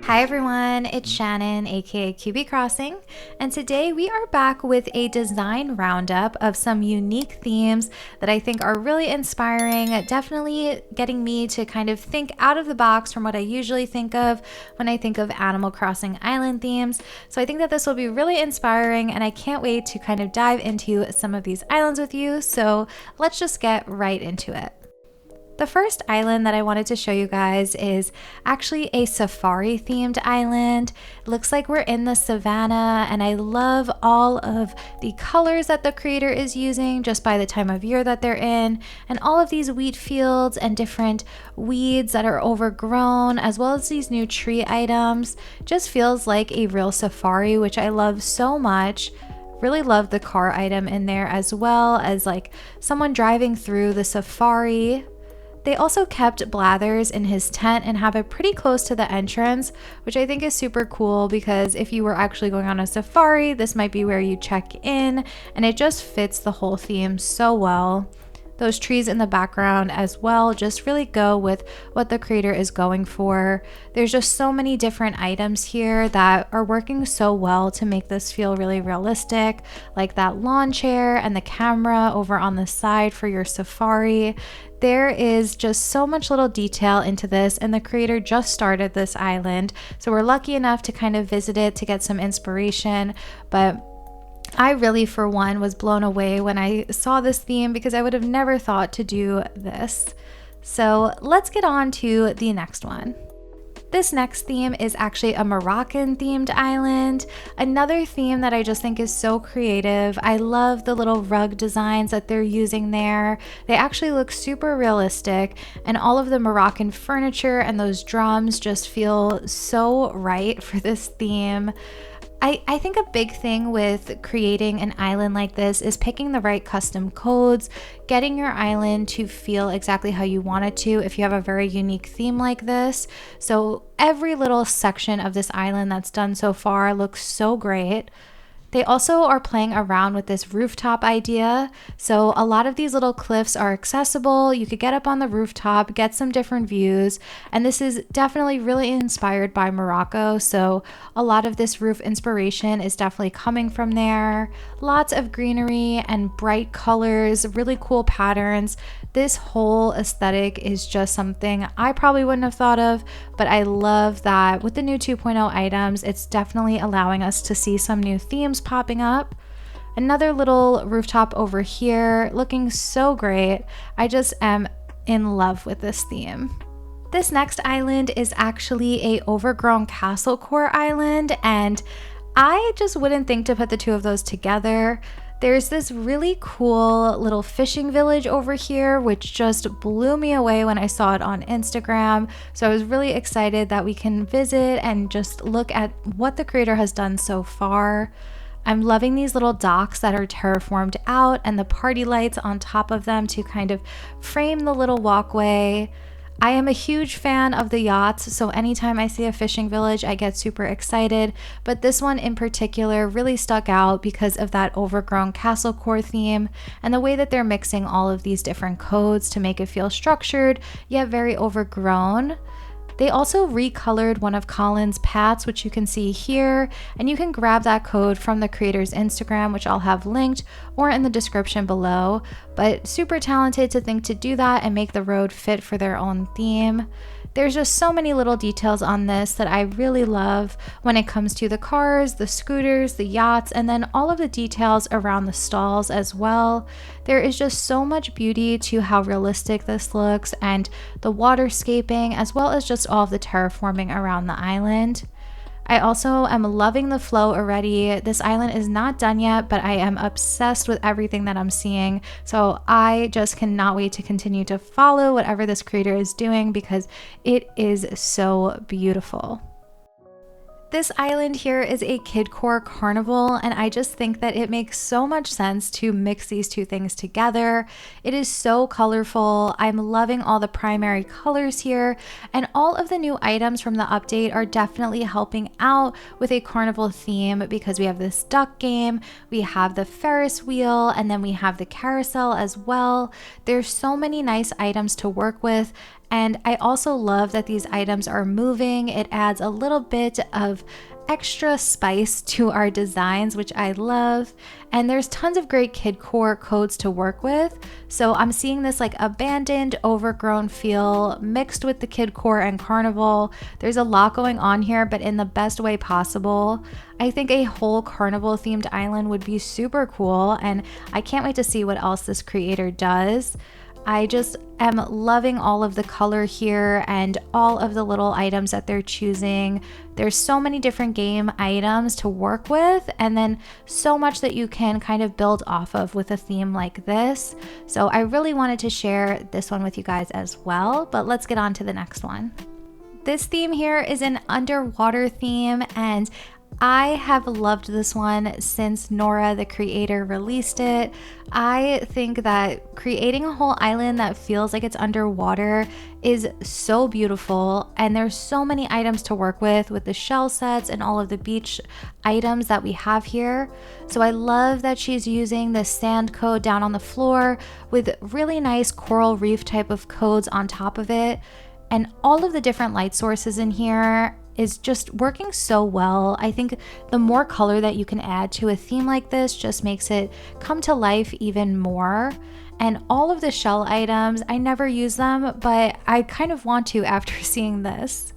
Hi everyone, it's Shannon, aka QB Crossing, and today we are back with a design roundup of some unique themes that I think are really inspiring, definitely getting me to kind of think out of the box from what I usually think of when I think of Animal Crossing island themes. So I think that this will be really inspiring and I can't wait to kind of dive into some of these islands with you. So let's just get right into it. The first island that I wanted to show you guys is actually a safari themed island. It looks like we're in the savannah, and I love all of the colors that the creator is using just by the time of year that they're in, and all of these wheat fields and different weeds that are overgrown, as well as these new tree items. Just feels like a real safari, which I love so much. Really love the car item in there, as well as like someone driving through the safari. They also kept Blathers in his tent and have it pretty close to the entrance, which I think is super cool because if you were actually going on a safari, this might be where you check in, and it just fits the whole theme so well. Those trees in the background as well just really go with what the creator is going for. There's just so many different items here that are working so well to make this feel really realistic, like that lawn chair and the camera over on the side for your safari. There is just so much little detail into this, and the creator just started this island, so we're lucky enough to kind of visit it to get some inspiration. But I really, for one, was blown away when I saw this theme because I would have never thought to do this. So let's get on to the next one. This next theme is actually a Moroccan themed island. Another theme that I just think is so creative. I love the little rug designs that they're using there. They actually look super realistic, and all of the Moroccan furniture and those drums just feel so right for this theme. I think a big thing with creating an island like this is picking the right custom codes, getting your island to feel exactly how you want it to if you have a very unique theme like this. So every little section of this island that's done so far looks so great. They also are playing around with this rooftop idea. So a lot of these little cliffs are accessible. You could get up on the rooftop, get some different views. And this is definitely really inspired by Morocco. So a lot of this roof inspiration is definitely coming from there. Lots of greenery and bright colors, really cool patterns. This whole aesthetic is just something I probably wouldn't have thought of, but I love that with the new 2.0 items, it's definitely allowing us to see some new themes popping up. Another little rooftop over here, looking so great. I just am in love with this theme. This next island is actually a Overgrown Castlecore island, and I just wouldn't think to put the two of those together. There's this really cool little fishing village over here, which just blew me away when I saw it on Instagram. So I was really excited that we can visit and just look at what the creator has done so far. I'm loving these little docks that are terraformed out and the party lights on top of them to kind of frame the little walkway. I am a huge fan of the yachts, so anytime I see a fishing village, I get super excited, but this one in particular really stuck out because of that Overgrown Castlecore theme and the way that they're mixing all of these different codes to make it feel structured, yet very overgrown. They also recolored one of Colin's pats, which you can see here, and you can grab that code from the creator's Instagram, which I'll have linked or in the description below. But super talented to think to do that and make the road fit for their own theme. There's just so many little details on this that I really love when it comes to the cars, the scooters, the yachts, and then all of the details around the stalls as well. There is just so much beauty to how realistic this looks and the waterscaping, as well as just all of the terraforming around the island. I also am loving the flow already. This island is not done yet, but I am obsessed with everything that I'm seeing. So I just cannot wait to continue to follow whatever this creator is doing because it is so beautiful. This island here is a Kidcore Carnival, and I just think that it makes so much sense to mix these two things together. It is so colorful. I'm loving all the primary colors here, and all of the new items from the update are definitely helping out with a carnival theme because we have this duck game, we have the Ferris wheel, and then we have the carousel as well. There's so many nice items to work with. And I also love that these items are moving. It adds a little bit of extra spice to our designs, which I love. And there's tons of great Kidcore codes to work with. So I'm seeing this like abandoned, overgrown feel mixed with the Kidcore and Carnival. There's a lot going on here, but in the best way possible. I think a whole Carnival themed island would be super cool, and I can't wait to see what else this creator does. I just am loving all of the color here and all of the little items that they're choosing. There's so many different game items to work with, and then so much that you can kind of build off of with a theme like this. So I really wanted to share this one with you guys as well, but let's get on to the next one. This theme here is an underwater theme, and I have loved this one since Nora, the creator, released it. I think that creating a whole island that feels like it's underwater is so beautiful, and there's so many items to work with the shell sets and all of the beach items that we have here. So I love that she's using the sand code down on the floor with really nice coral reef type of codes on top of it, and all of the different light sources in here is just working so well. I think the more color that you can add to a theme like this just makes it come to life even more. And all of the shell items, I never use them, but I kind of want to after seeing this.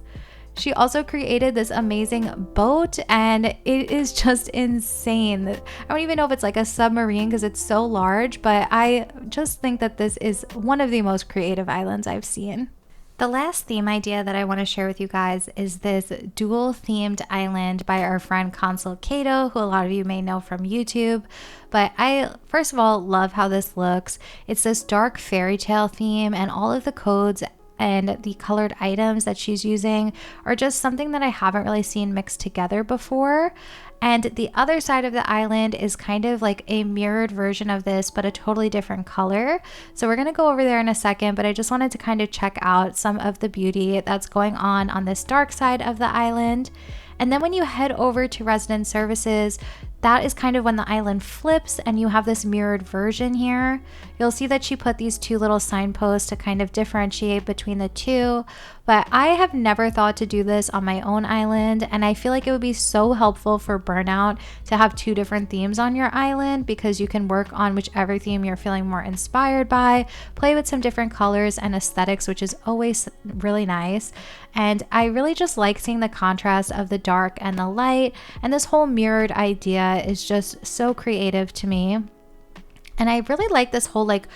She also created this amazing boat, and it is just insane. I don't even know if it's like a submarine because it's so large, but I just think that this is one of the most creative islands I've seen. The last theme idea that I want to share with you guys is this dual themed island by our friend Consul Kato, who a lot of you may know from YouTube. But I, first of all, love how this looks. It's this dark fairy tale theme, and all of the codes and the colored items that she's using are just something that I haven't really seen mixed together before. And the other side of the island is kind of like a mirrored version of this, but a totally different color. So we're going to go over there in a second, but I just wanted to kind of check out some of the beauty that's going on this dark side of the island. And then when you head over to resident services, that is kind of when the island flips and you have this mirrored version here. You'll see that she put these two little signposts to kind of differentiate between the two, but I have never thought to do this on my own island, and I feel like it would be so helpful for Burnout to have two different themes on your island, because you can work on whichever theme you're feeling more inspired by, play with some different colors and aesthetics, which is always really nice. And I really just like seeing the contrast of the dark and the light, and this whole mirrored idea is just so creative to me. And I really like this whole like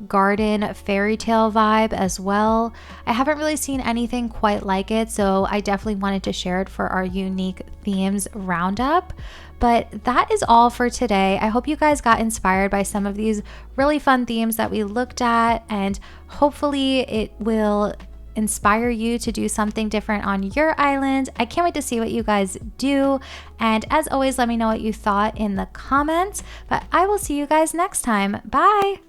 garden fairy tale vibe as well. I haven't really seen anything quite like it, so I definitely wanted to share it for our unique themes roundup. But that is all for today. I hope you guys got inspired by some of these really fun themes that we looked at, and hopefully it will inspire you to do something different on your island. I can't wait to see what you guys do. And as always, let me know what you thought in the comments. But I will see you guys next time. Bye.